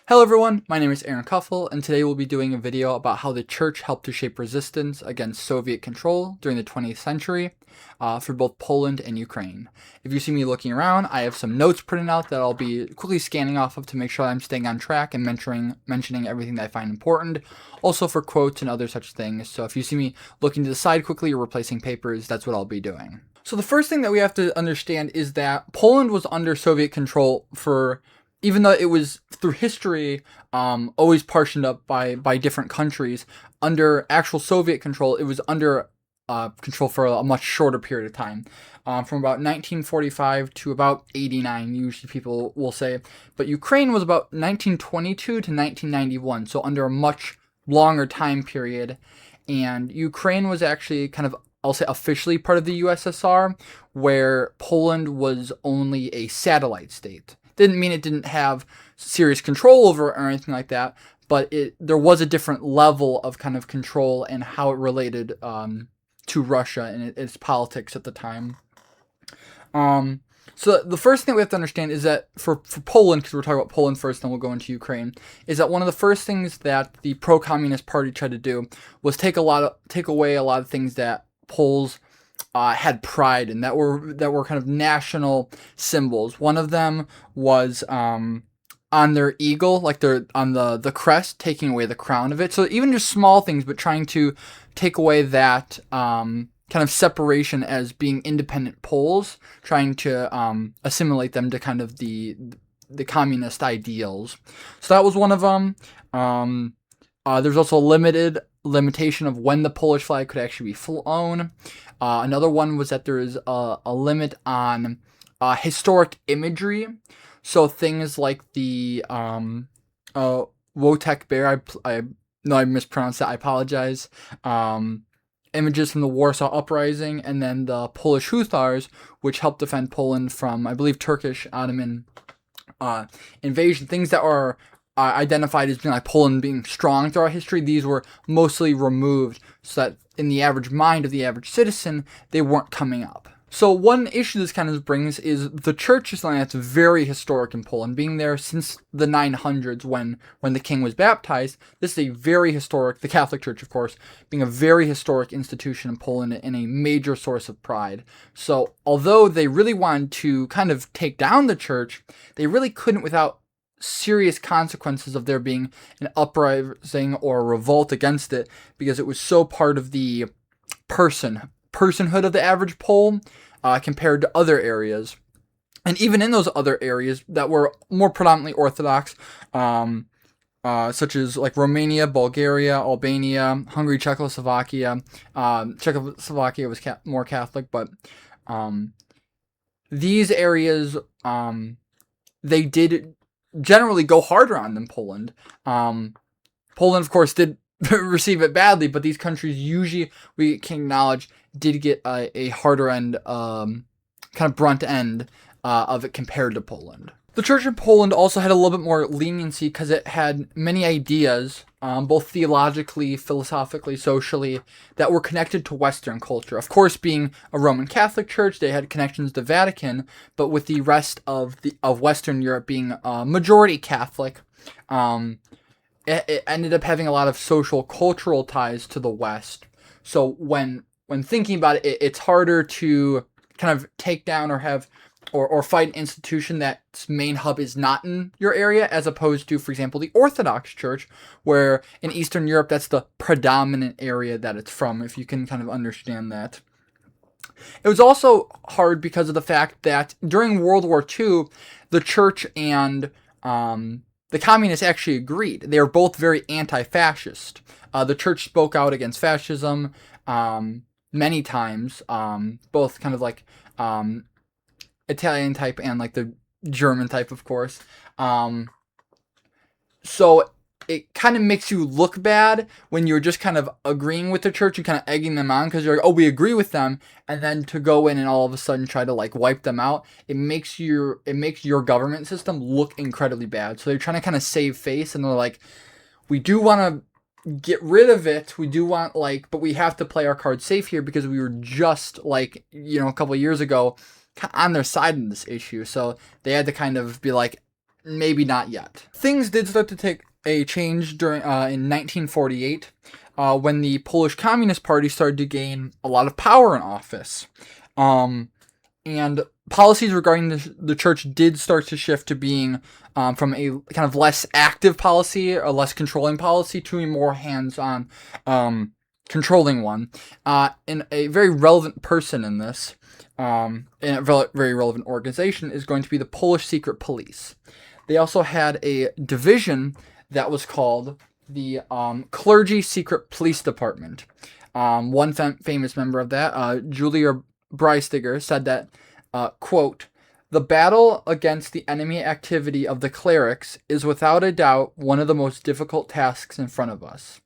Hello everyone, my name is Aaron Kuffel, and today we'll be doing a video about how the church helped to shape resistance against Soviet control during the 20th century for both Poland and Ukraine. If you see me looking around, I have some notes printed out that I'll be quickly scanning off of to make sure I'm staying on track and mentioning everything that I find important, also for quotes and other such things. So if you see me looking to the side quickly or replacing papers, that's what I'll be doing. So the first thing that we have to understand is that Poland was under Soviet control even though it was through history always partitioned up by different countries, under actual Soviet control, it was under control for a much shorter period of time, from about 1945 to about 89, usually people will say. But Ukraine was about 1922 to 1991, so under a much longer time period. And Ukraine was actually kind of, I'll say, officially part of the USSR, where Poland was only a satellite state. Didn't mean it didn't have serious control over it or anything like that, but there was a different level of kind of control and how it related to Russia and its politics at the time. So the first thing we have to understand is that for Poland, because we're talking about Poland first, then we'll go into Ukraine, is that one of the first things that the pro-communist party tried to do was take away a lot of things that Poles had pride in, that were kind of national symbols. One of them was on their eagle, like they're on the crest, taking away the crown of it. So even just small things, but trying to take away that kind of separation as being independent Poles, trying to assimilate them to kind of the communist ideals. So that was one of them. There's also a limitation of when the Polish flag could actually be flown. Another one was that there is a limit on historic imagery. So things like the Wotek Bear, I know I mispronounced that, I apologize. Images from the Warsaw Uprising, and then the Polish Hussars, which helped defend Poland from, I believe, Turkish Ottoman invasion. Things that are identified as being like Poland being strong throughout history, these were mostly removed so that in the average mind of the average citizen, they weren't coming up. So one issue this kind of brings is the church is something that's very historic in Poland, being there since the 900s when the king was baptized. This is a very historic, the Catholic Church, of course, being a very historic institution in Poland and a major source of pride. So although they really wanted to kind of take down the church, they really couldn't without serious consequences of there being an uprising or a revolt against it, because it was so part of the personhood of the average Pole compared to other areas. And even in those other areas that were more predominantly Orthodox, such as like Romania, Bulgaria, Albania, Hungary, Czechoslovakia. Czechoslovakia was more Catholic, but these areas, they did generally go harder on than Poland. Poland, of course, did receive it badly, but these countries usually, we can acknowledge, did get a harder end, kind of brunt end of it compared to Poland. The church in Poland also had a little bit more leniency because it had many ideas, both theologically, philosophically, socially, that were connected to Western culture. Of course, being a Roman Catholic church, they had connections to Vatican, but with the rest of Western Europe being majority Catholic, it ended up having a lot of social, cultural ties to the West. So when thinking about it, it's harder to kind of take down or have or fight an institution that's main hub is not in your area, as opposed to, for example, the Orthodox Church, where in Eastern Europe, that's the predominant area that it's from, if you can kind of understand that. It was also hard because of the fact that during World War II, the church and the communists actually agreed. They were both very anti-fascist. The church spoke out against fascism many times, both kind of like Italian type and like the German type, of course. So it kind of makes you look bad when you're just kind of agreeing with the church and kind of egging them on, because you're like, oh, we agree with them, and then to go in and all of a sudden try to like wipe them out, it makes your government system look incredibly bad. So they're trying to kind of save face, and they're like, we do want to get rid of it. We do want but we have to play our cards safe here, because we were just a couple of years ago on their side in this issue. So they had to kind of be like, maybe not yet. Things did start to take a change during in 1948 when the Polish Communist Party started to gain a lot of power in office. And policies regarding the church did start to shift to being from a kind of less active policy, a less controlling policy, to a more hands-on controlling one. And a very relevant person in this, in a very relevant organization, is going to be the Polish Secret Police. They also had a division that was called the Clergy Secret Police Department. One famous member of that, Julia Breistiger, said that, quote, "The battle against the enemy activity of the clerics is without a doubt one of the most difficult tasks in front of us."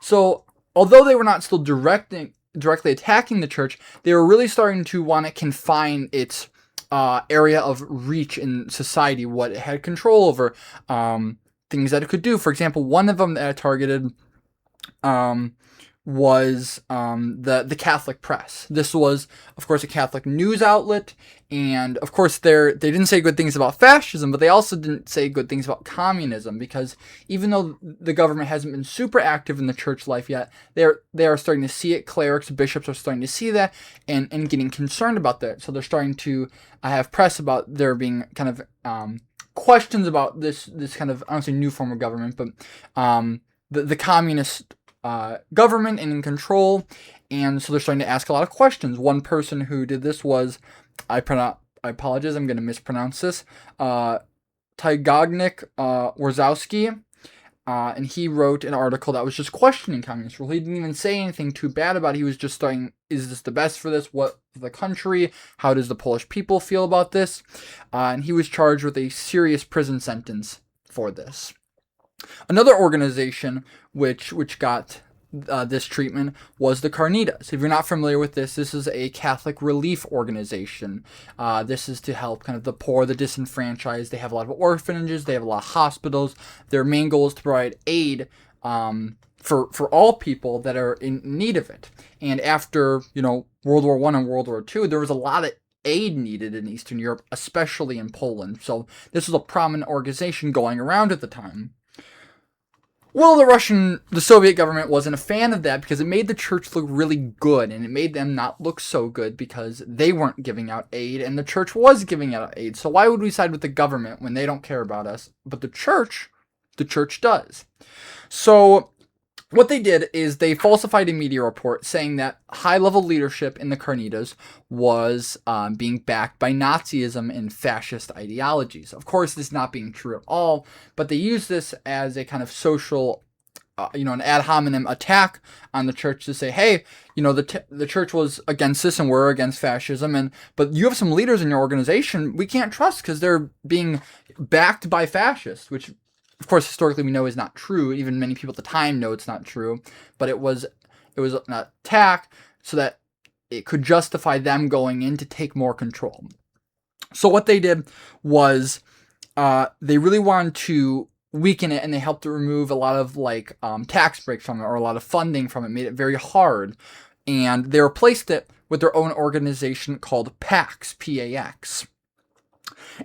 So, although they were not still directly attacking the church, they were really starting to want to confine its area of reach in society, what it had control over, things that it could do. For example, one of them that it targeted was the Catholic press. This was, of course, a Catholic news outlet, and of course they didn't say good things about fascism, but they also didn't say good things about communism, because even though the government hasn't been super active in the church life yet, they are starting to see it. Clerics, bishops are starting to see that and getting concerned about that. So they're starting to have press about there being kind of questions about this kind of, I don't say new form of government, but the communist government and in control, and so they're starting to ask a lot of questions. One person who did this was, I apologize, I'm going to mispronounce this, Tygognik Warzowski, and he wrote an article that was just questioning communist rule. He didn't even say anything too bad about it. He was just saying, is this the best for this? What for the country? How does the Polish people feel about this? And he was charged with a serious prison sentence for this. Another organization which got this treatment was the Carnitas. If you're not familiar with this, this is a Catholic relief organization. This is to help kind of the poor, the disenfranchised. They have a lot of orphanages. They have a lot of hospitals. Their main goal is to provide aid for all people that are in need of it. And after World War I and World War II, there was a lot of aid needed in Eastern Europe, especially in Poland. So this was a prominent organization going around at the time. Well, the Soviet government wasn't a fan of that, because it made the church look really good, and it made them not look so good because they weren't giving out aid and the church was giving out aid. So why would we side with the government when they don't care about us? But the church does. So what they did is they falsified a media report saying that high-level leadership in the Carnitas was being backed by Nazism and fascist ideologies. Of course, this is not being true at all, but they used this as a kind of social, an ad hominem attack on the church to say, hey, the church was against this and we're against fascism, but you have some leaders in your organization we can't trust because they're being backed by fascists, which, of course, historically we know is not true. Even many people at the time know it's not true. But it was an attack so that it could justify them going in to take more control. So what they did was they really wanted to weaken it, and they helped to remove a lot of tax breaks from it, or a lot of funding from it, made it very hard. And they replaced it with their own organization called PAX, P-A-X.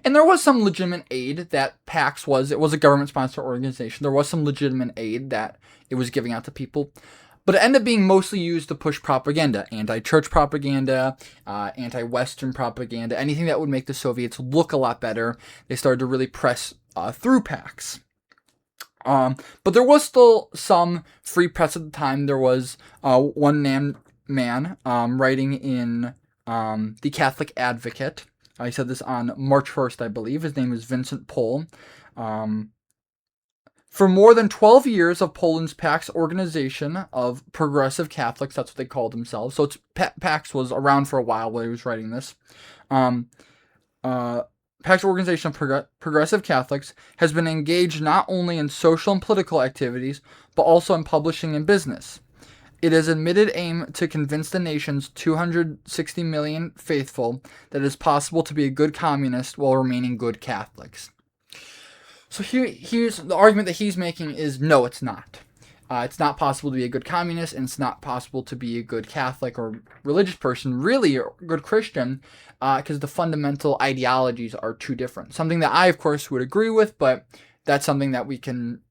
And there was some legitimate aid that PAX was. It was a government-sponsored organization. There was some legitimate aid that it was giving out to people. But it ended up being mostly used to push propaganda, anti-church propaganda, anti-Western propaganda, anything that would make the Soviets look a lot better. They started to really press through PAX. But there was still some free press at the time. There was one man writing in the Catholic Advocate. I said this on March 1st, I believe. His name is Vincent Pohl. For more than 12 years of Poland's PAX organization of progressive Catholics, that's what they called themselves. So PAX was around for a while while he was writing this. PAX organization of progressive Catholics has been engaged not only in social and political activities, but also in publishing and business. It has admitted aim to convince the nation's 260 million faithful that it is possible to be a good communist while remaining good Catholics. So here's the argument that he's making is no, it's not. It's not possible to be a good communist, and it's not possible to be a good Catholic or religious person, really, or good Christian, because the fundamental ideologies are too different. Something that I, of course, would agree with, but that's something that we can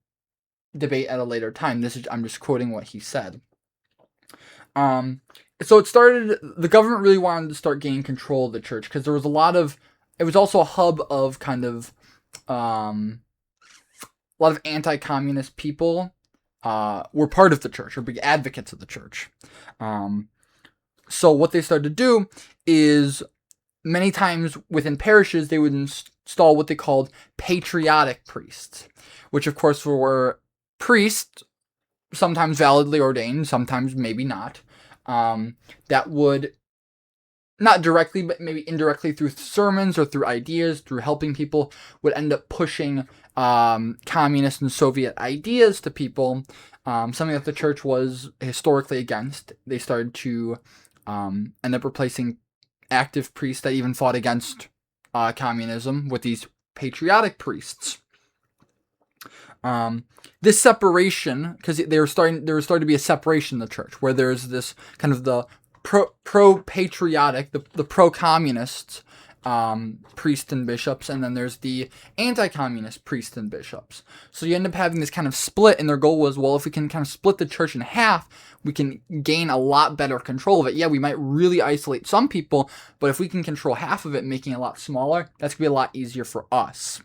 debate at a later time. I'm just quoting what he said. So the government really wanted to start gaining control of the church, because there was it was also a hub of kind of, a lot of anti-communist people were part of the church, or big advocates of the church. So what they started to do is, many times within parishes, they would install what they called patriotic priests, which of course were priests, sometimes validly ordained, sometimes maybe not, that would, not directly, but maybe indirectly through sermons or through ideas, through helping people, would end up pushing communist and Soviet ideas to people, something that the church was historically against. They started to end up replacing active priests that even fought against communism with these patriotic priests. This separation, because there was starting to be a separation in the church, where there's this kind of the pro-patriotic, the pro-communist priests and bishops, and then there's the anti-communist priests and bishops. So you end up having this kind of split, and their goal was, well, if we can kind of split the church in half, we can gain a lot better control of it. Yeah, we might really isolate some people, but if we can control half of it, making it a lot smaller, that's going to be a lot easier for us.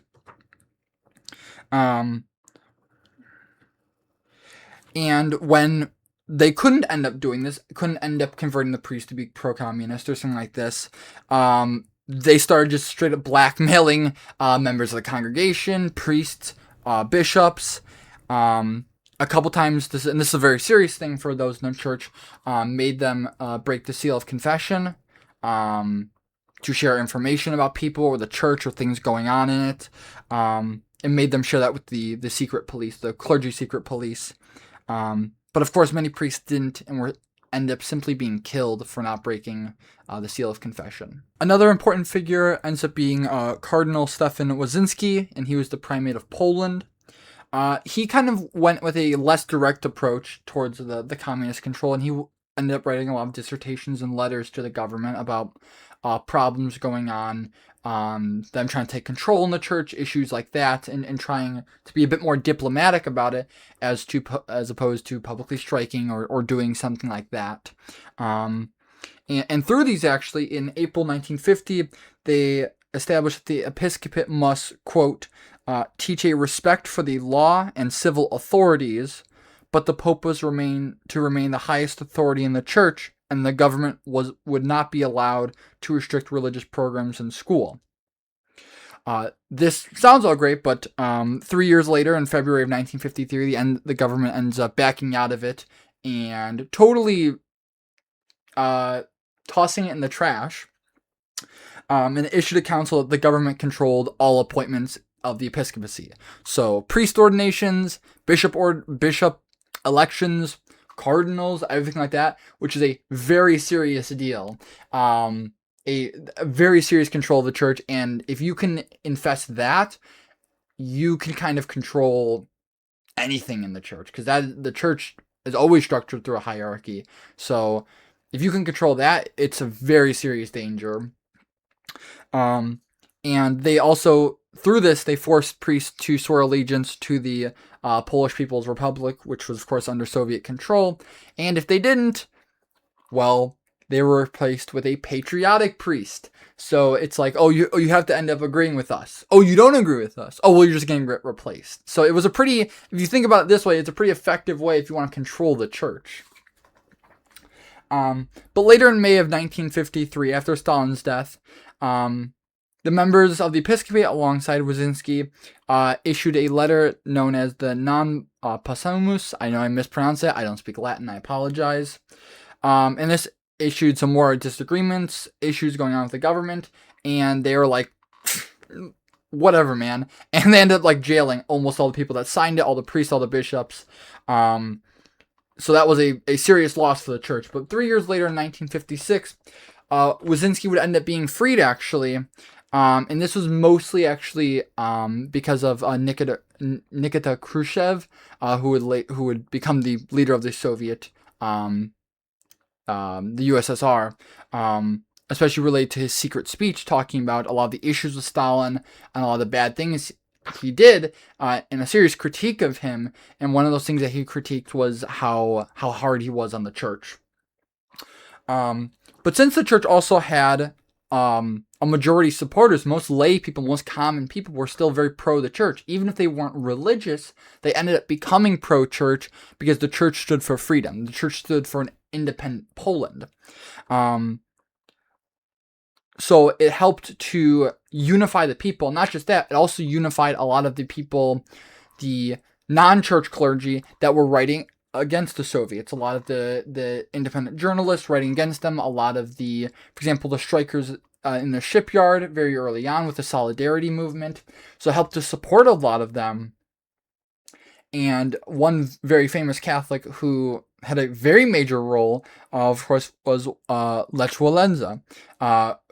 And when they couldn't end up doing this, couldn't end up converting the priest to be pro-communist or something like this, they started just straight up blackmailing members of the congregation, priests, bishops. A couple times, and this is a very serious thing for those in the church, made them break the seal of confession to share information about people or the church or things going on in it. It made them share that with the secret police, the clergy secret police. But of course, many priests didn't, and end up simply being killed for not breaking the seal of confession. Another important figure ends up being Cardinal Stefan Wyszynski, and he was the primate of Poland. He kind of went with a less direct approach towards the communist control, and he ended up writing a lot of dissertations and letters to the government about problems going on, them trying to take control in the church, issues like that, and trying to be a bit more diplomatic about it, as opposed to publicly striking or doing something like that. And through these, actually, in April 1950, they established that the episcopate must, quote, teach a respect for the law and civil authorities, but the Pope was to remain the highest authority in the church, and the government would not be allowed to restrict religious programs in school. This sounds all great, but 3 years later, in February of 1953, the government ends up backing out of it and totally tossing it in the trash, and issued a council that the government controlled all appointments of the episcopacy. So priest ordinations, bishop elections, cardinals, everything like that, which is a very serious deal. A very serious control of the church, and if you can infest that, you can kind of control anything in the church, because the church is always structured through a hierarchy. So if you can control that, it's a very serious danger. And they also, through this, they forced priests to swear allegiance to the Polish People's Republic, which was, of course, under Soviet control. And if they didn't, well, they were replaced with a patriotic priest. So it's like, you have to end up agreeing with us. Oh, you don't agree with us. Oh, well, you're just getting replaced. So it was if you think about it this way, it's a pretty effective way if you want to control the church. But later in May of 1953, after Stalin's death, the members of the episcopate, alongside Wyszynski, issued a letter known as the Non Possumus. I know I mispronounced it. I don't speak Latin. I apologize. And this issued some more disagreements, issues going on with the government, and they were like, whatever, man. And they ended up like jailing almost all the people that signed it, all the priests, all the bishops. So that was a serious loss for the church. But 3 years later, in 1956, Wyszynski would end up being freed, actually, And this was mostly actually because of Nikita Khrushchev, who would become the leader of the Soviet, the USSR, especially related to his secret speech talking about a lot of the issues with Stalin and a lot of the bad things he did, in a serious critique of him. And one of those things that he critiqued was how hard he was on the church. But since the church also had a majority of supporters, most lay people, most common people were still very pro the church. Even if they weren't religious, they ended up becoming pro-church because the church stood for freedom. The church stood for an independent Poland. So it helped to unify the people. Not just that, it also unified a lot of the people, the non-church clergy that were writing against the Soviets. A lot of the independent journalists writing against them. A lot of the, for example, the strikers in the shipyard very early on with the Solidarity movement. So it helped to support a lot of them. And one very famous Catholic who had a very major role, of course, was Lech Walesa,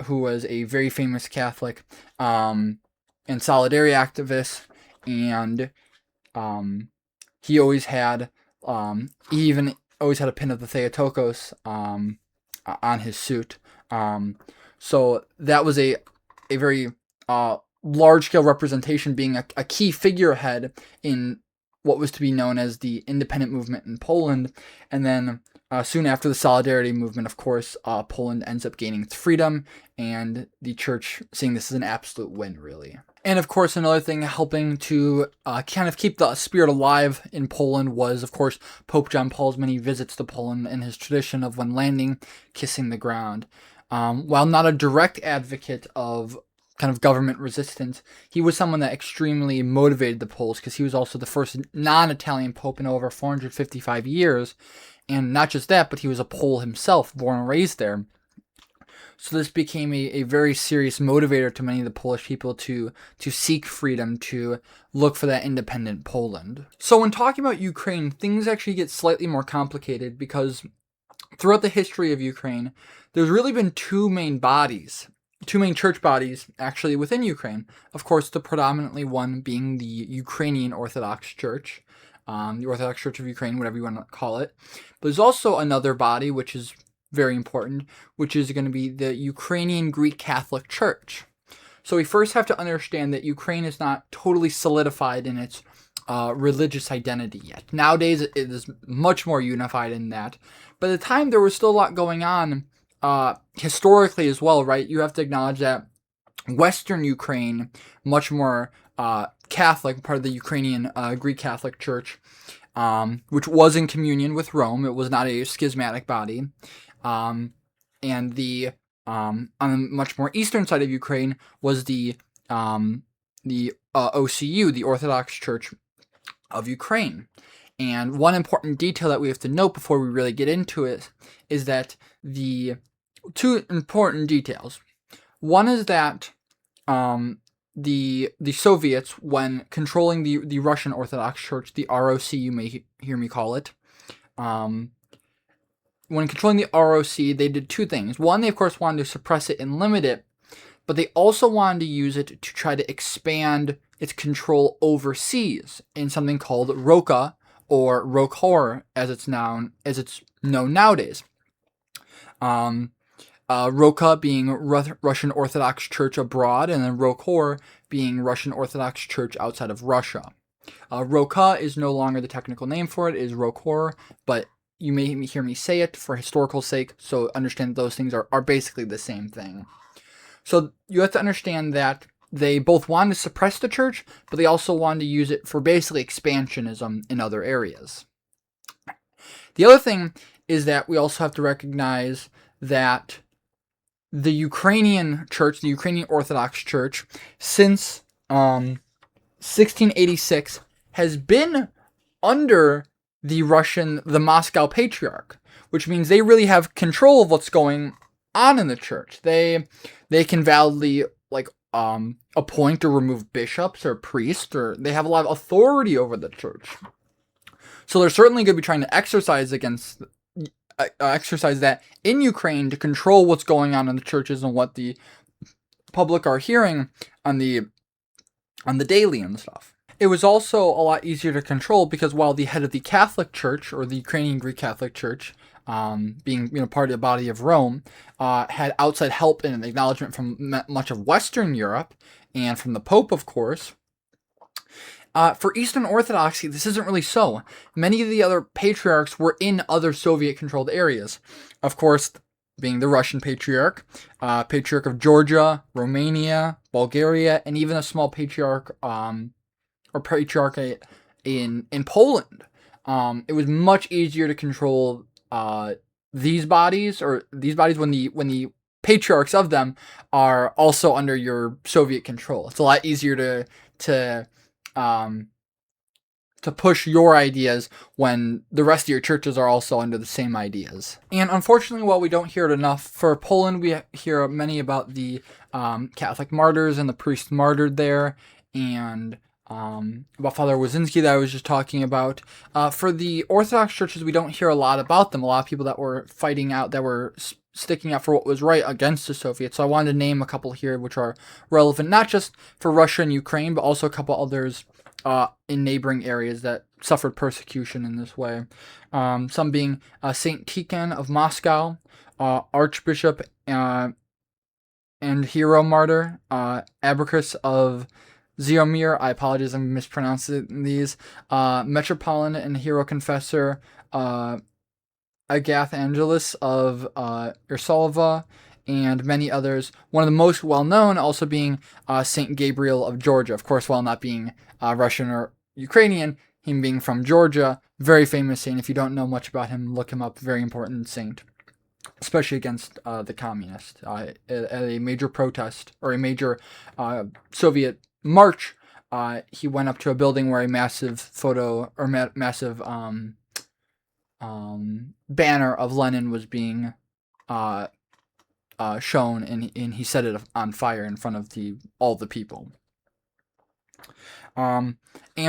who was a very famous Catholic and solidarity activist, and he always had he even always had a pin of the Theotokos on his suit. So that was a very large-scale representation, being a key figurehead in what was to be known as the independent movement in Poland. And then soon after the Solidarity movement, of course, Poland ends up gaining its freedom, and the church seeing this as an absolute win, really. And of course, another thing helping to kind of keep the spirit alive in Poland was, of course, Pope John Paul's many visits to Poland and his tradition of, when landing, kissing the ground. While not a direct advocate of kind of government resistance, he was someone that extremely motivated the Poles, because he was also the first non-Italian pope in over 455 years. And not just that, but he was a Pole himself, born and raised there. So this became a very serious motivator to many of the Polish people to seek freedom, to look for that independent Poland. So when talking about Ukraine, things actually get slightly more complicated, because throughout the history of Ukraine, there's really been two main church bodies actually within Ukraine. Of course, the predominantly one being the Ukrainian Orthodox Church, the Orthodox Church of Ukraine, whatever you want to call it. But there's also another body which is very important, which is going to be the Ukrainian Greek Catholic Church. So we first have to understand that Ukraine is not totally solidified in its religious identity yet. Nowadays, it is much more unified in that. But at the time, there was still a lot going on historically as well, right? You have to acknowledge that Western Ukraine, much more Catholic, part of the Ukrainian Greek Catholic Church, which was in communion with Rome. It was not a schismatic body. And on the much more eastern side of Ukraine was the OCU, the Orthodox Church of Ukraine. And one important detail that we have to note before we really get into it is that the two important details. One is that the Soviets, when controlling the Russian Orthodox Church, the ROC, you may hear me call it, when controlling the ROC, they did two things. One, they of course wanted to suppress it and limit it, but they also wanted to use it to try to expand its control overseas in something called Roka, or Rokhor, as it's known nowadays. Roka being Russian Orthodox Church abroad, and then Rokhor being Russian Orthodox Church outside of Russia. Roka is no longer the technical name for it, it is Rokhor, but you may hear me say it for historical sake, so understand that those things are basically the same thing. So you have to understand that they both wanted to suppress the church, but they also wanted to use it for basically expansionism in other areas. The other thing is that we also have to recognize that the Ukrainian church, the Ukrainian Orthodox Church, since 1686, has been under the Moscow Patriarch, which means they really have control of what's going on in the church. They can validly appoint or remove bishops or priests, or they have a lot of authority over the church. So they're certainly going to be trying to exercise that in Ukraine to control what's going on in the churches and what the public are hearing on the daily and stuff. It was also a lot easier to control because while the head of the Catholic Church, or the Ukrainian Greek Catholic Church, being part of the body of Rome, had outside help and acknowledgement from much of Western Europe and from the Pope, of course. For Eastern Orthodoxy, this isn't really so. Many of the other patriarchs were in other Soviet-controlled areas. Of course, being the Russian Patriarch, Patriarch of Georgia, Romania, Bulgaria, and even a small patriarch or patriarchate in Poland. It was much easier to control these bodies when the patriarchs of them are also under your Soviet control. It's a lot easier to push your ideas when the rest of your churches are also under the same ideas. And unfortunately, while we don't hear it enough, for Poland, we hear many about the Catholic martyrs and the priests martyred there, and about Father Wazinski that I was just talking about. For the Orthodox churches, we don't hear a lot about them. A lot of people that were fighting out, that were sticking up for what was right against the Soviets. So I wanted to name a couple here which are relevant, not just for Russia and Ukraine, but also a couple others in neighboring areas that suffered persecution in this way. Some being Saint Tikhon of Moscow, Archbishop and hero martyr Abracus of Ziomir, I apologize, I'm mispronouncing these, Metropolitan and hero confessor Agath Angelus of Ursalva, and many others. One of the most well-known also being Saint Gabriel of Georgia. Of course, while not being Russian or Ukrainian, him being from Georgia, very famous saint. If you don't know much about him, look him up, very important saint, especially against the communists. At a major protest, or a major Soviet march, he went up to a building where a massive photo, or massive banner of Lenin was being shown, and he set it on fire in front of all the people. And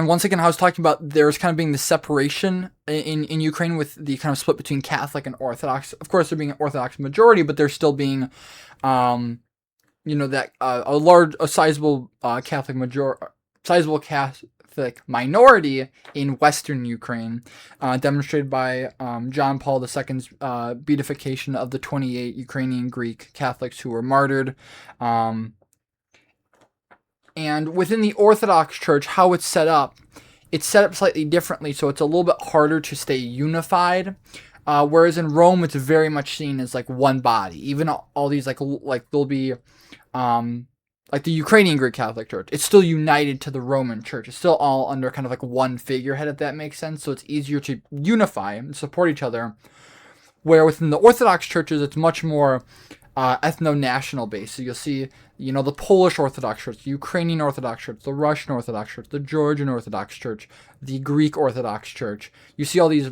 once again, I was talking about there's kind of being the separation in Ukraine, with the kind of split between Catholic and Orthodox. Of course, there being an Orthodox majority, but there's still being that a sizable Catholic minority in Western Ukraine, demonstrated by John Paul II's beatification of the 28 Ukrainian Greek Catholics who were martyred. And within the Orthodox Church, how it's set up slightly differently, so it's a little bit harder to stay unified. Whereas in Rome, it's very much seen as like one body. Even all these like there'll be like the Ukrainian Greek Catholic Church, it's still united to the Roman Church. It's still all under kind of like one figurehead, if that makes sense. So it's easier to unify and support each other. Where within the Orthodox churches, it's much more ethno-national based. So you'll see, the Polish Orthodox Church, the Ukrainian Orthodox Church, the Russian Orthodox Church, the Georgian Orthodox Church, the Greek Orthodox Church. You see all these.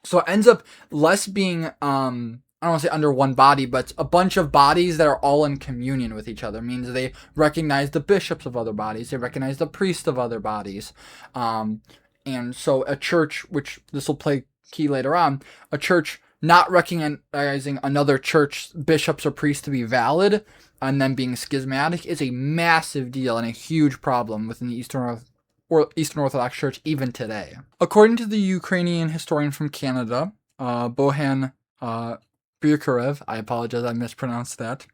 So it ends up less being, I don't want to say under one body, but a bunch of bodies that are all in communion with each other. It means they recognize the bishops of other bodies. They recognize the priests of other bodies. And so a church, which this will play key later on, a church not recognizing another church bishops or priests to be valid and then being schismatic is a massive deal and a huge problem within the Eastern Orthodox Church even today. According to the Ukrainian historian from Canada, Bohan Birkarev, I apologize, I mispronounced that,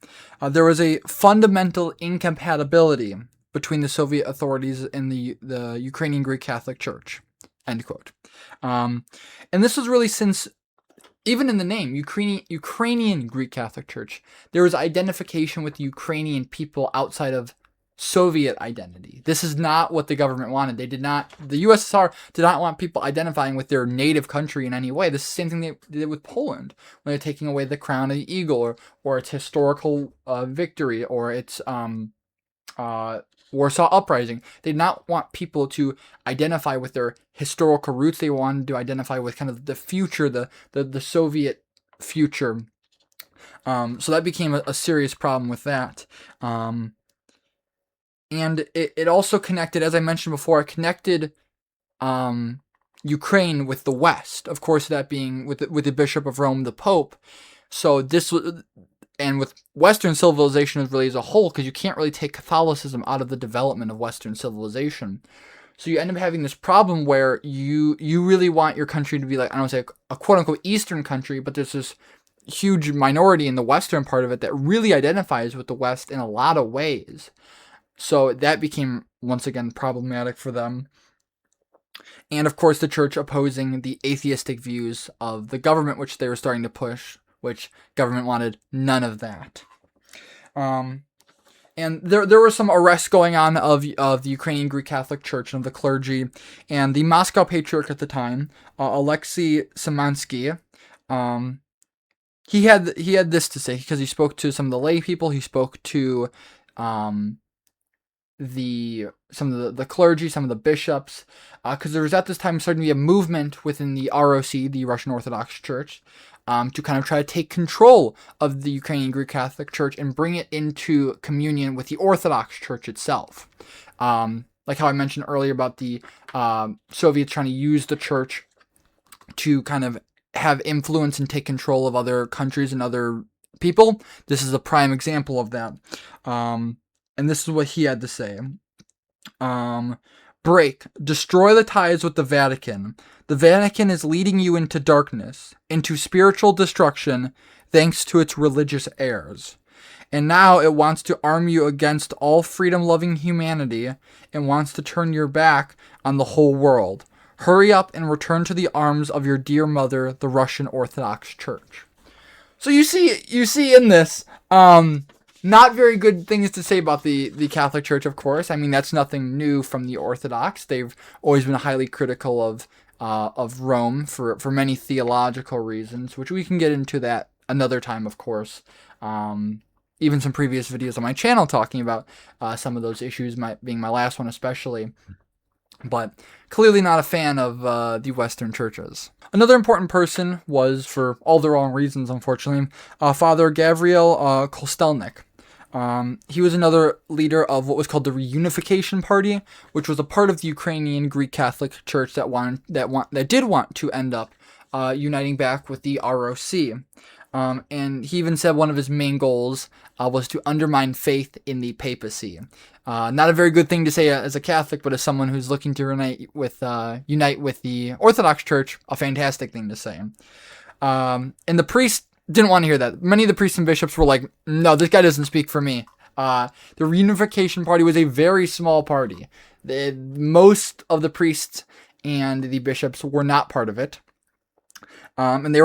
there was a fundamental incompatibility between the Soviet authorities and the Ukrainian Greek Catholic Church, end quote. And this was really since, even in the name, Ukrainian Greek Catholic Church, there was identification with the Ukrainian people outside of Soviet identity. This is not what the government wanted. The USSR did not want people identifying with their native country in any way. This is the same thing they did with Poland when they're taking away the crown of the eagle, or its historical victory, or its Warsaw Uprising. They did not want people to identify with their historical roots. They wanted to identify with kind of the future, the Soviet future. So that became a serious problem with that. And it also connected, as I mentioned before, it connected Ukraine with the West. Of course, that being with the Bishop of Rome, the Pope. So this was, and with Western civilization really as a whole, because you can't really take Catholicism out of the development of Western civilization. So you end up having this problem where you really want your country to be like, I don't want to say a quote-unquote Eastern country, but there's this huge minority in the Western part of it that really identifies with the West in a lot of ways. So that became, once again, problematic for them. And of course, the church opposing the atheistic views of the government, which they were starting to push, which government wanted none of that. And there were some arrests going on of the Ukrainian Greek Catholic Church and of the clergy. And the Moscow Patriarch at the time, Alexei Szymanski, he had this to say, because he spoke to some of the lay people. He spoke to some of the clergy, some of the bishops, because there was at this time starting to be a movement within the ROC, the Russian Orthodox Church, to kind of try to take control of the Ukrainian Greek Catholic Church and bring it into communion with the Orthodox Church itself. Like how I mentioned earlier about the Soviets trying to use the church to kind of have influence and take control of other countries and other people. This is a prime example of that. And this is what he had to say. Break. Destroy the ties with the Vatican. The Vatican is leading you into darkness, into spiritual destruction, thanks to its religious errors. And now it wants to arm you against all freedom-loving humanity and wants to turn your back on the whole world. Hurry up and return to the arms of your dear mother, the Russian Orthodox Church. So you see in this, not very good things to say about the Catholic Church, of course. I mean, that's nothing new from the Orthodox. They've always been highly critical of Rome for many theological reasons, which we can get into that another time, of course. Even some previous videos on my channel talking about some of those issues, being my last one especially. But clearly not a fan of the Western churches. Another important person was, for all the wrong reasons, unfortunately, Father Gabriel Kostelnik. He was another leader of what was called the Reunification Party, which was a part of the Ukrainian Greek Catholic Church that did want to end up uniting back with the ROC. And he even said one of his main goals was to undermine faith in the papacy. Not a very good thing to say as a Catholic, but as someone who's looking to unite with the Orthodox Church, a fantastic thing to say. And the priests didn't want to hear that. Many of the priests and bishops were like, no, this guy doesn't speak for me. The Reunification Party was a very small party. Most of the priests and the bishops were not part of it. And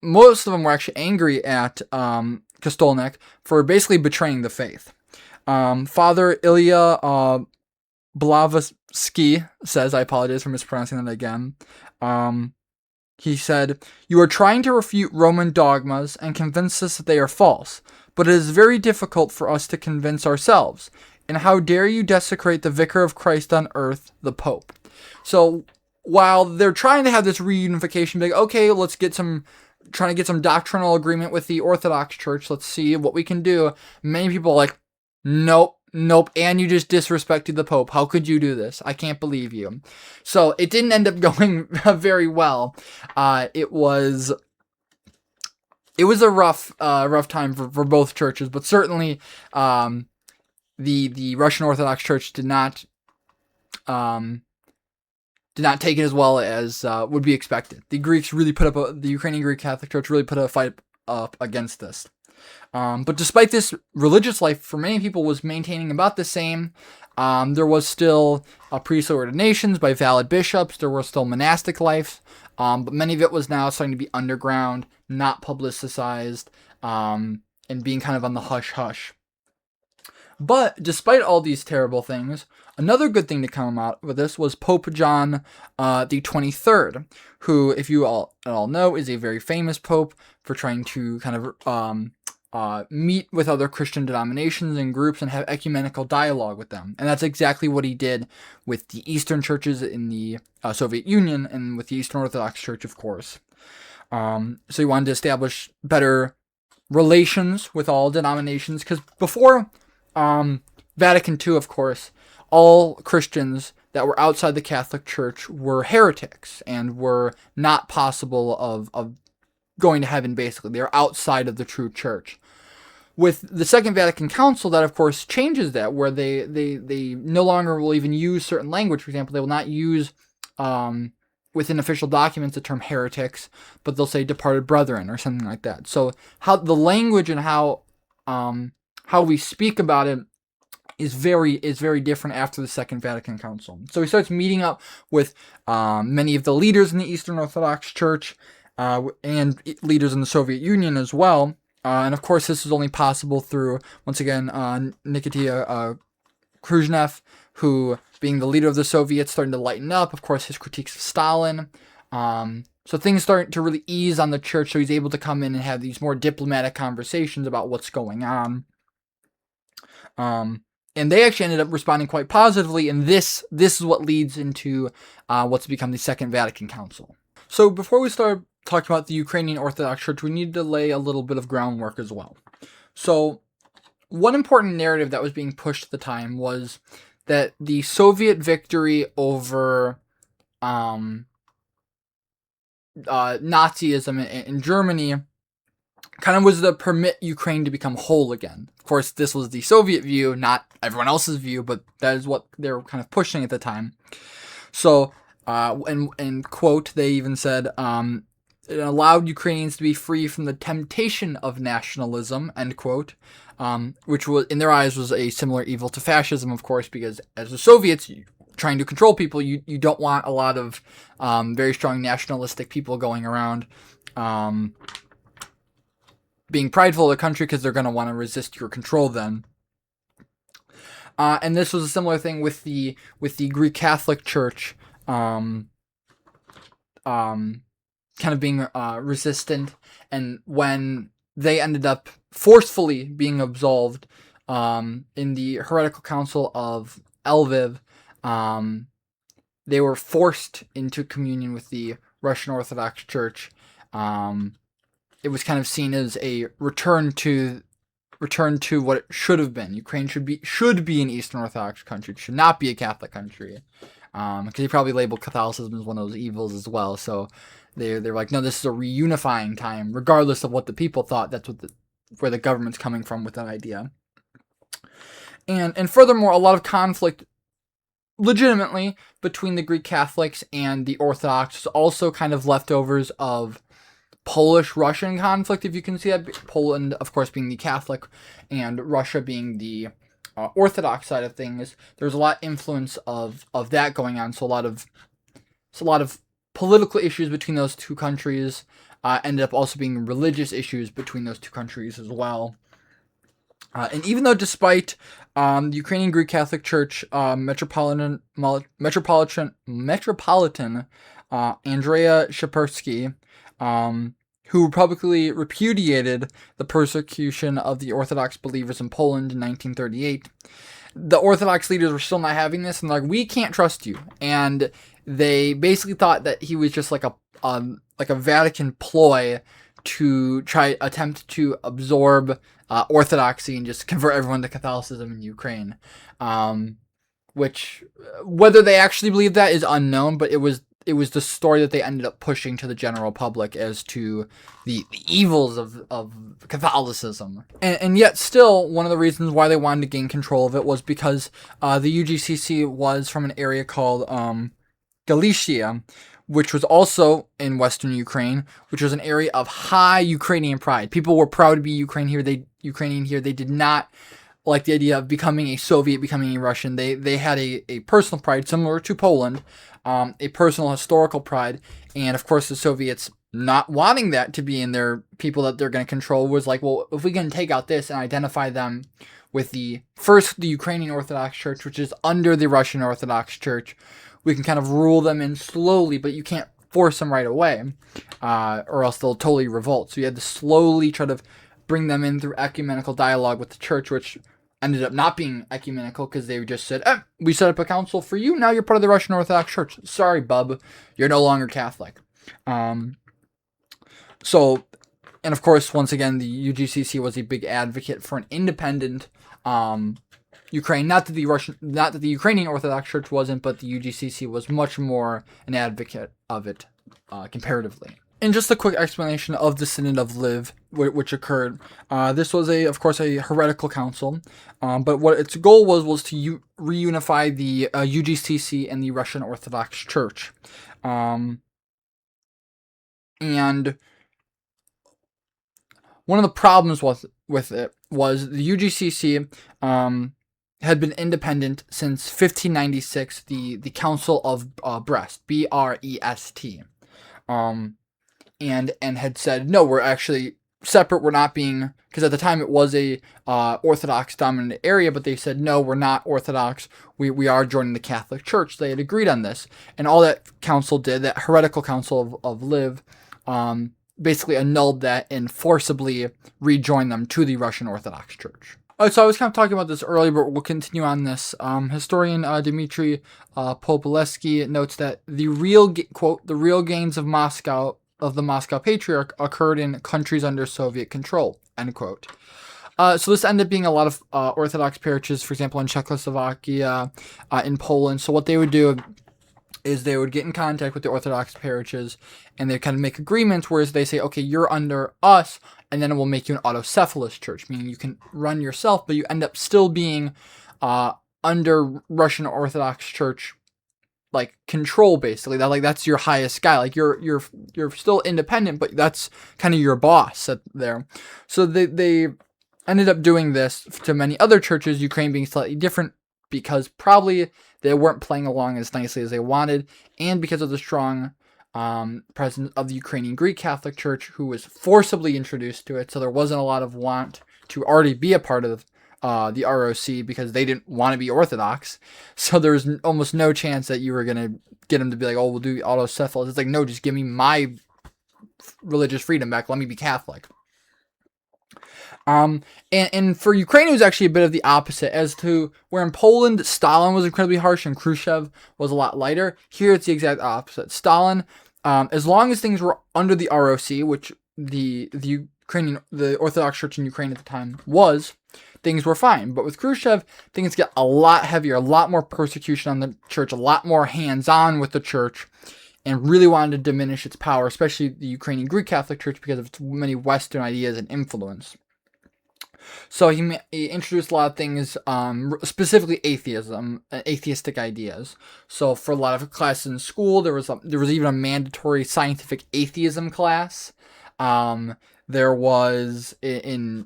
most of them were actually angry at Kostelnik for basically betraying the faith. Father Ilya Blavatsky says, I apologize for mispronouncing that again. He said, "You are trying to refute Roman dogmas and convince us that they are false, but it is very difficult for us to convince ourselves. And how dare you desecrate the Vicar of Christ on earth, the Pope?" So while they're trying to have this reunification, like, okay, trying to get some doctrinal agreement with the Orthodox Church, let's see what we can do. Many people are like, nope, and you just disrespected the Pope. How could you do this? I can't believe you. So it didn't end up going very well. It was a rough time for both churches, but certainly the Russian Orthodox Church did not take it as well as would be expected. The Ukrainian Greek Catholic Church really put a fight up against this. But despite this, religious life for many people was maintaining about the same. There was still priestly ordinations by valid bishops. There was still monastic life. But many of it was now starting to be underground, not publicized, and being kind of on the hush-hush. But despite all these terrible things, another good thing to come out with this was Pope John the 23rd, who, if you all know, is a very famous pope for trying to kind of meet with other Christian denominations and groups and have ecumenical dialogue with them. And that's exactly what he did with the Eastern churches in the Soviet Union and with the Eastern Orthodox Church, of course. So he wanted to establish better relations with all denominations, because before Vatican II, of course, all Christians that were outside the Catholic Church were heretics and were not possible of going to heaven, basically. They were outside of the true church. with the Second Vatican Council, that of course changes that, where they no longer will even use certain language. For example, they will not use within official documents the term heretics, but they'll say departed brethren or something like that. So how the language and how we speak about it is very different after the Second Vatican Council. So he starts meeting up with many of the leaders in the Eastern Orthodox Church and leaders in the Soviet Union as well. And of course, this is only possible through, once again, Nikita Khrushchev, who, being the leader of the Soviets, starting to lighten up. Of course, his critiques of Stalin. So things start to really ease on the church, so he's able to come in and have these more diplomatic conversations about what's going on. And they actually ended up responding quite positively, and this is what leads into what's become the Second Vatican Council. So before we start talking about the Ukrainian Orthodox Church, we need to lay a little bit of groundwork as well. So one important narrative that was being pushed at the time was that the Soviet victory over Nazism in Germany kind of was to permit Ukraine to become whole again. Of course, this was the Soviet view, not everyone else's view, but that is what they were kind of pushing at the time. So, and quote, they even said, it allowed Ukrainians to be free from the temptation of nationalism, end quote, which was, in their eyes, was a similar evil to fascism, of course, because as the Soviets trying to control people, you don't want a lot of very strong nationalistic people going around being prideful of the country, because they're going to want to resist your control then. And this was a similar thing with the Greek Catholic Church, kind of being resistant, and when they ended up forcefully being absolved in the heretical council of Lviv, they were forced into communion with the Russian Orthodox Church. It was kind of seen as a return to what it should have been. Ukraine should be an Eastern Orthodox country. It should not be a Catholic country. Because he probably labeled Catholicism as one of those evils as well. So they're like, no, this is a reunifying time, regardless of what the people thought. That's where the government's coming from with that idea. And furthermore, a lot of conflict, legitimately, between the Greek Catholics and the Orthodox, also kind of leftovers of Polish-Russian conflict, if you can see that. Poland, of course, being the Catholic, and Russia being the Orthodox side of things. There's a lot of influence of that going on. So a lot of political issues between those two countries ended up also being religious issues between those two countries as well. And even though, despite the Ukrainian Greek Catholic Church Metropolitan Andrea Shapersky, who publicly repudiated the persecution of the Orthodox believers in Poland in 1938, the Orthodox leaders were still not having this, and like, we can't trust you. And they basically thought that he was just like a Vatican ploy to attempt to absorb Orthodoxy and just convert everyone to Catholicism in Ukraine. Which, whether they actually believe that is unknown, but it was the story that they ended up pushing to the general public as to the evils of Catholicism. And yet still, one of the reasons why they wanted to gain control of it was because the UGCC was from an area called Galicia, which was also in western Ukraine, which was an area of high Ukrainian pride. People were proud to be Ukrainian here. They did not like the idea of becoming a Soviet, becoming a Russian. They had a personal pride similar to Poland, a personal historical pride, and of course the Soviets, not wanting that to be in their people that they're going to control, was like, well, if we can take out this and identify them with the Ukrainian Orthodox Church, which is under the Russian Orthodox Church, we can kind of rule them in slowly, but you can't force them right away, or else they'll totally revolt. So you had to slowly try to bring them in through ecumenical dialogue with the church, which ended up not being ecumenical because they just said, we set up a council for you, now you're part of the Russian Orthodox Church. Sorry, bub, you're no longer Catholic. So, and of course, once again, the UGCC was a big advocate for an independent Ukraine. Not that the Ukrainian Orthodox Church wasn't, but the UGCC was much more an advocate of it comparatively. And just a quick explanation of the Synod of Lviv, which occurred. This was, of course, a heretical council, but what its goal was to reunify the UGCC and the Russian Orthodox Church. And one of the problems with it was the UGCC had been independent since 1596, the Council of Brest, B-R-E-S-T. And had said, no, we're actually separate. We're not being, because at the time it was a Orthodox dominant area, but they said, no, we're not Orthodox. We are joining the Catholic Church. They had agreed on this. And all that council did, that heretical council of Lviv, basically annulled that and forcibly rejoined them to the Russian Orthodox Church. So I was kind of talking about this earlier, but we'll continue on this. Historian Dmitry Popolevsky notes that the real gains of Moscow, of the Moscow Patriarch, occurred in countries under Soviet control, end quote. So this ended up being a lot of Orthodox parishes, for example, in Czechoslovakia, in Poland. So what they would do is they would get in contact with the Orthodox parishes, and they kind of make agreements, whereas they say, okay, you're under us, and then we'll make you an autocephalous church, meaning you can run yourself, but you end up still being under Russian Orthodox Church control, basically. That's your highest guy. You're still independent, but that's kind of your boss there. So they ended up doing this to many other churches, Ukraine being slightly different, because probably they weren't playing along as nicely as they wanted, and because of the strong presence of the Ukrainian Greek Catholic Church, who was forcibly introduced to it. So there wasn't a lot of want to already be a part of the ROC, because they didn't want to be Orthodox. So there was almost no chance that you were going to get them to be like, oh, we'll do autocephalous. It's like, no, just give me my religious freedom back. Let me be Catholic. And for Ukraine, it was actually a bit of the opposite, as to where in Poland, Stalin was incredibly harsh and Khrushchev was a lot lighter. Here, it's the exact opposite. Stalin, as long as things were under the ROC, which the Orthodox Church in Ukraine at the time was, things were fine. But with Khrushchev, things get a lot heavier, a lot more persecution on the church, a lot more hands-on with the church, and really wanted to diminish its power, especially the Ukrainian Greek Catholic Church, because of its many Western ideas and influence. So he introduced a lot of things, specifically atheism, atheistic ideas. So for a lot of classes in school, there was even a mandatory scientific atheism class. There was in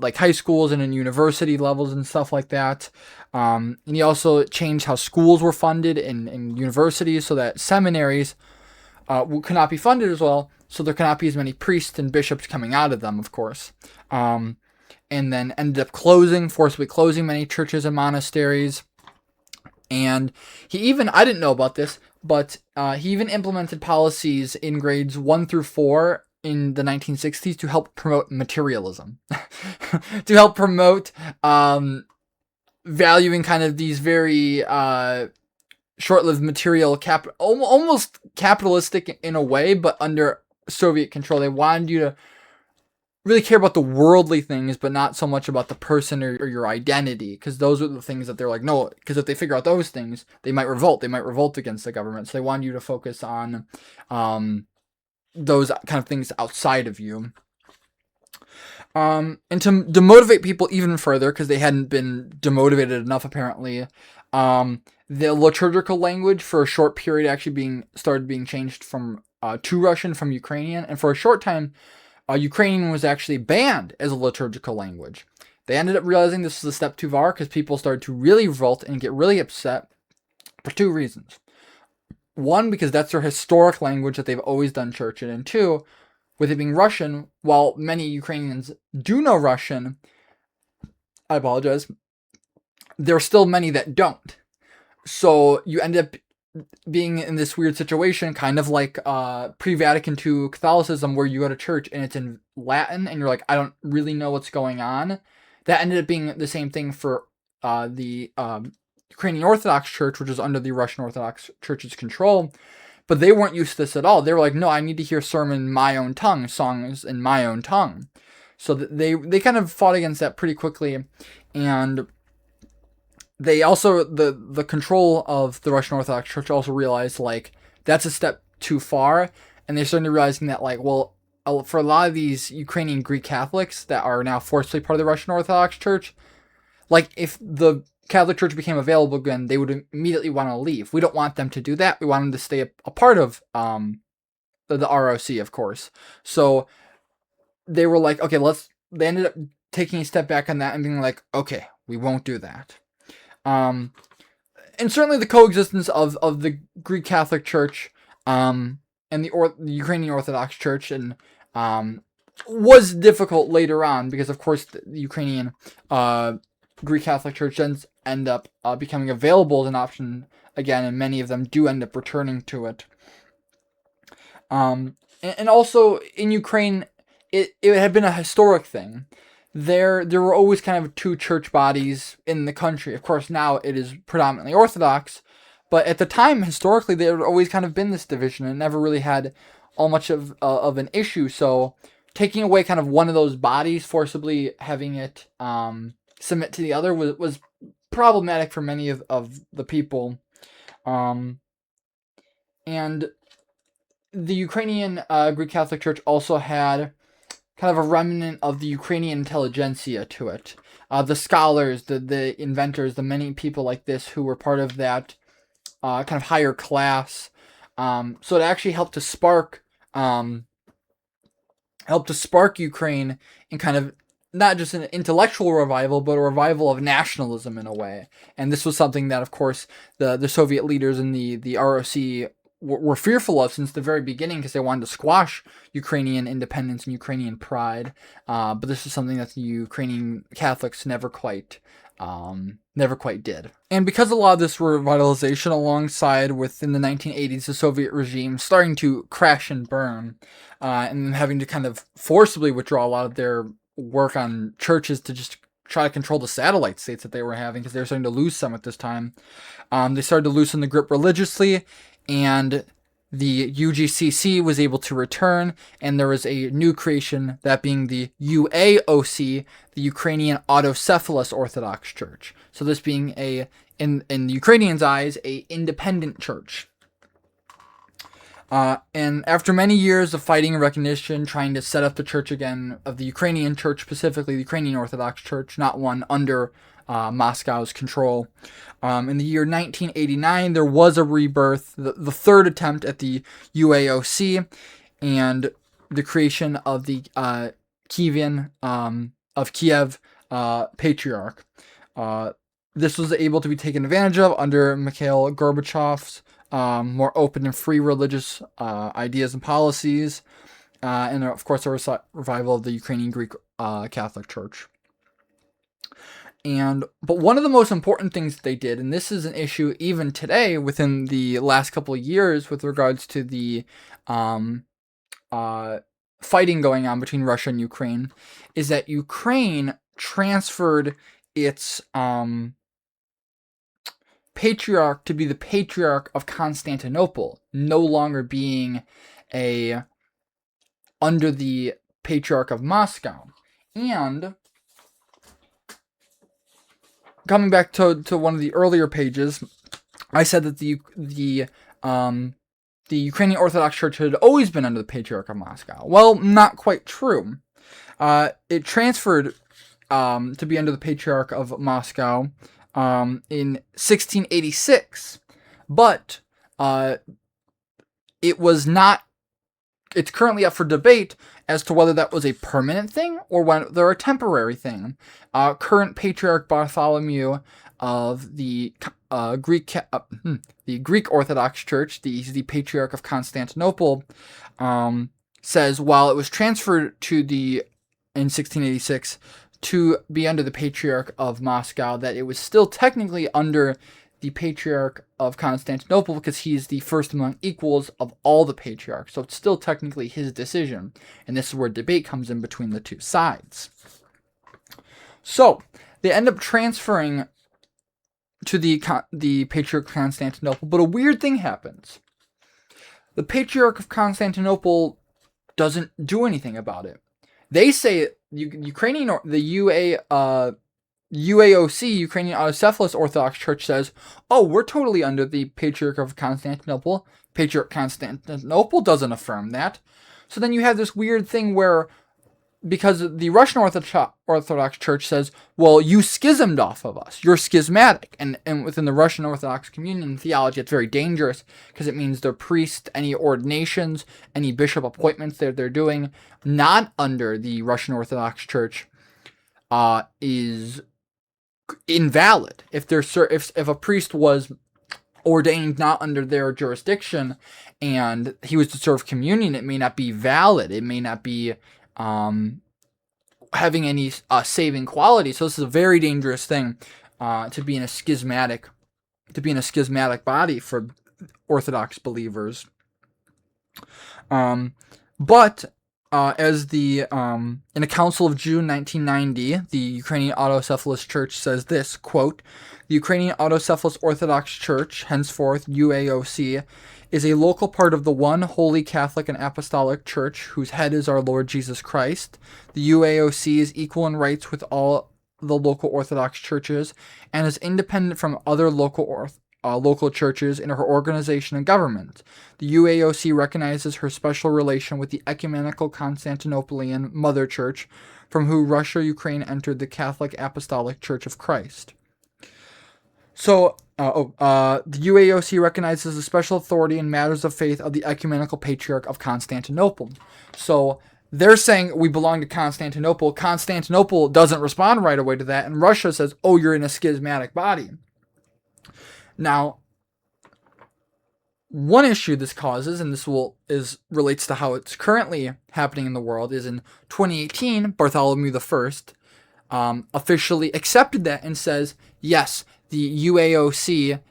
high schools and in university levels and stuff like that. And he also changed how schools were funded in universities, so that seminaries could not be funded as well. So there cannot be as many priests and bishops coming out of them, of course. And then ended up forcibly closing many churches and monasteries. And he even, I didn't know about this, but he even implemented policies in grades 1 through 4 in the 1960s to help promote materialism. To help promote valuing kind of these very short-lived material, almost capitalistic in a way, but under Soviet control. They wanted you to really care about the worldly things, but not so much about the person or your identity, because those are the things that they're like, no, because if they figure out those things, they might revolt against the government. So they want you to focus on those kind of things outside of you. And to demotivate people even further, because they hadn't been demotivated enough apparently, the liturgical language for a short period actually started being changed from to Russian from Ukrainian, and for a short time Ukrainian was actually banned as a liturgical language. They ended up realizing this was a step too far, because people started to really revolt and get really upset for two reasons. One, because that's their historic language that they've always done church in, and two, with it being Russian, while many Ukrainians do know Russian, I apologize, there are still many that don't. So you end up being in this weird situation, kind of like pre-Vatican II Catholicism, where you go to church and it's in Latin and you're like, I don't really know what's going on. That ended up being the same thing for the Ukrainian Orthodox Church, which is under the Russian Orthodox Church's control. But they weren't used to this at all. They were like, no, I need to hear sermon in my own tongue, songs in my own tongue. So they kind of fought against that pretty quickly. And they also, the control of the Russian Orthodox Church also realized, like, that's a step too far. and they started realizing that, like, well, for a lot of these Ukrainian Greek Catholics that are now forcibly part of the Russian Orthodox Church, like, if the Catholic Church became available again, they would immediately want to leave. We don't want them to do that. We want them to stay a part of the ROC, of course. So they were like, okay, they ended up taking a step back on that and being like, okay, we won't do that. And certainly the coexistence of the Greek Catholic Church and the Ukrainian Orthodox Church and was difficult later on, because of course the Ukrainian Greek Catholic Church end up becoming available as an option again, and many of them do end up returning to it. And also in Ukraine, it had been a historic thing. There were always kind of two church bodies in the country. Of course, now it is predominantly Orthodox, but at the time, historically, there had always kind of been this division, and never really had all much of an issue. So taking away kind of one of those bodies, forcibly having it submit to the other, was problematic for many of the people. And the Ukrainian Greek Catholic Church also had kind of a remnant of the Ukrainian intelligentsia to it. The scholars, the inventors, the many people like this who were part of that kind of higher class. So it actually helped to spark Ukraine in kind of not just an intellectual revival, but a revival of nationalism in a way. And this was something that, of course, the Soviet leaders in the ROC were fearful of since the very beginning, because they wanted to squash Ukrainian independence and Ukrainian pride. But this is something that the Ukrainian Catholics never quite did. And because a lot of this revitalization, alongside within the 1980s, the Soviet regime starting to crash and burn, and having to kind of forcibly withdraw a lot of their work on churches to just try to control the satellite states that they were having, because they were starting to lose some at this time. They started to loosen the grip religiously, and the UGCC was able to return, and there was a new creation, that being the UAOC, the Ukrainian Autocephalous Orthodox Church. So this being in the Ukrainians' eyes, a independent church. And after many years of fighting and recognition, trying to set up the church again, of the Ukrainian church, specifically the Ukrainian Orthodox Church, not one under Moscow's control. In the year 1989, there was a rebirth, the third attempt at the UAOC, and the creation of the Kievan of Kiev Patriarch. This was able to be taken advantage of under Mikhail Gorbachev's more open and free religious ideas and policies, and of course a revival of the Ukrainian Greek Catholic Church. But one of the most important things that they did, and this is an issue even today within the last couple of years with regards to the fighting going on between Russia and Ukraine, is that Ukraine transferred its patriarch to be the Patriarch of Constantinople, no longer being under the Patriarch of Moscow. And coming back to one of the earlier pages, I said that the Ukrainian Orthodox Church had always been under the Patriarch of Moscow. Well, not quite true. It transferred to be under the Patriarch of Moscow in 1686, but it was not. It's currently up for debate as to whether that was a permanent thing or whether a temporary thing. Current Patriarch Bartholomew of the Greek Orthodox Church, he's the Patriarch of Constantinople, says while it was transferred in 1686 to be under the Patriarch of Moscow, that it was still technically under the Patriarch of Constantinople, because he's the first among equals of all the patriarchs. So it's still technically his decision. And this is where debate comes in between the two sides. So they end up transferring to the Patriarch of Constantinople, but a weird thing happens. The Patriarch of Constantinople doesn't do anything about it. They say the UAOC, Ukrainian Autocephalous Orthodox Church, says, oh, we're totally under the Patriarch of Constantinople. Patriarch Constantinople doesn't affirm that. So then you have this weird thing where, because the Russian Orthodox Church says, well, you schismed off of us. You're schismatic. And within the Russian Orthodox communion theology, it's very dangerous because it means their priests, any ordinations, any bishop appointments that they're doing, not under the Russian Orthodox Church, is invalid. If a priest was ordained not under their jurisdiction and he was to serve communion, it may not be valid. It may not be having any saving quality. So this is a very dangerous thing to be in a schismatic body for Orthodox believers. But as in a council of June 1990, the Ukrainian Autocephalous Church says this, quote, the Ukrainian Autocephalous Orthodox Church, henceforth UAOC, is a local part of the one holy Catholic and Apostolic Church whose head is our Lord Jesus Christ. The UAOC is equal in rights with all the local Orthodox churches and is independent from other local churches in her organization and government. The UAOC recognizes her special relation with the ecumenical Constantinopolitan Mother Church, from whom Russia, Ukraine entered the Catholic Apostolic Church of Christ. So, the UAOC recognizes the special authority in matters of faith of the Ecumenical Patriarch of Constantinople. So, they're saying we belong to Constantinople. Constantinople doesn't respond right away to that, and Russia says, oh, you're in a schismatic body. Now, one issue this causes, and this relates to how it's currently happening in the world, is in 2018, Bartholomew I officially accepted that and says, yes, the UAOC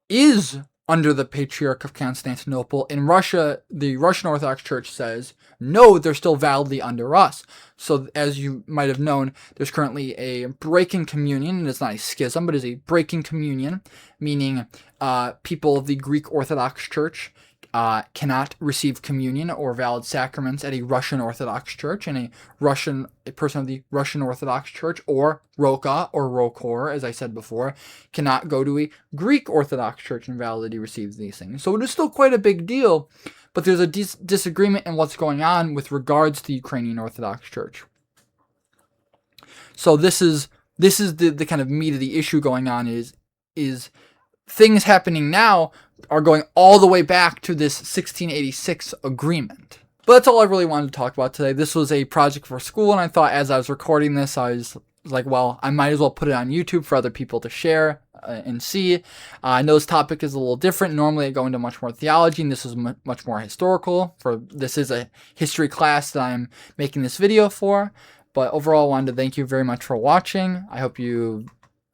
is under the Patriarch of Constantinople. In Russia, the Russian Orthodox Church says, no, they're still validly under us. So as you might have known, there's currently a break in communion, and it's not a schism, but it's a break in communion, meaning people of the Greek Orthodox Church cannot receive communion or valid sacraments at a Russian Orthodox Church, and a person of the Russian Orthodox Church, or Roka or Rokor, as I said before, cannot go to a Greek Orthodox Church and validly receive these things. So it is still quite a big deal, but there's a disagreement in what's going on with regards to the Ukrainian Orthodox Church. So this is the kind of meat of the issue going on, is things happening now are going all the way back to this 1686 agreement. But that's all I really wanted to talk about today. This was a project for school, and I thought as I was recording this, I was like, well, I might as well put it on YouTube for other people to share and see. I know this topic is a little different. Normally I go into much more theology, and this is much more historical. This is a history class that I'm making this video for. But overall, I wanted to thank you very much for watching. I hope you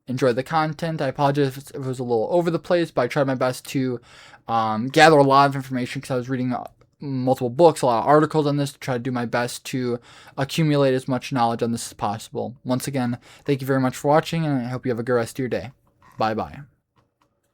enjoyed the content. I apologize if it was a little over the place, but I tried my best to gather a lot of information because I was reading multiple books, a lot of articles on this, to try to do my best to accumulate as much knowledge on this as possible. Once again, thank you very much for watching, and I hope you have a good rest of your day. Bye-bye.